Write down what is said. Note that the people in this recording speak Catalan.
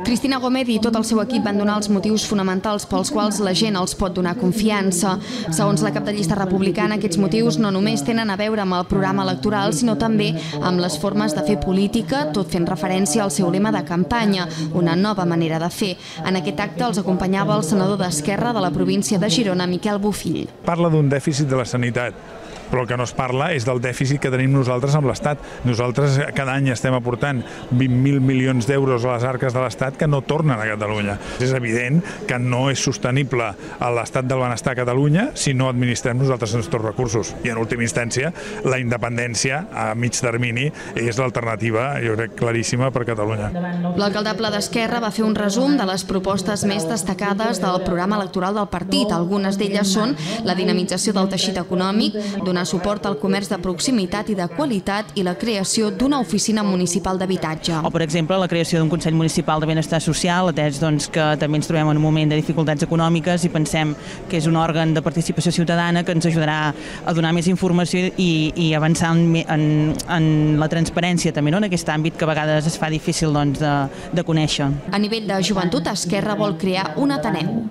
Cristina Gómez i tot el seu equip van donar els motius fonamentals pels quals la gent els pot donar confiança. Segons la cap de llista republicana, aquests motius no només tenen a veure amb el programa electoral, sinó també amb les formes de fer política, tot fent referència al seu lema de campanya, una nova manera de fer. En aquest acte els acompanyava el senador d'Esquerra de la província de Girona, Miquel Bofill. Parla d'un dèficit de la sanitat, però el que no es parla és del dèficit que tenim nosaltres amb l'Estat. Nosaltres cada any estem aportant 20.000 milions d'euros a les arques de l'Estat que no tornen a Catalunya. És evident que no és sostenible l'estat del benestar a Catalunya si no administrem nosaltres els nostres recursos. I en última instància, la independència a mig termini és l'alternativa, jo crec, claríssima per Catalunya. L'alcaldable d'Esquerra va fer un resum de les propostes més destacades del programa electoral del partit. Algunes d'elles són la dinamització del teixit econòmic, donar suport al comerç de proximitat i de qualitat i la creació d'una oficina municipal d'habitatge. O, per exemple, la creació d'un Consell Municipal de Benestar Social, atès que també ens trobem en un moment de dificultats econòmiques i pensem que és un òrgan de participació ciutadana que ens ajudarà a donar més informació i avançar en la transparència també, en aquest àmbit que a vegades es fa difícil de conèixer. A nivell de joventut, Esquerra vol crear un Ateneu.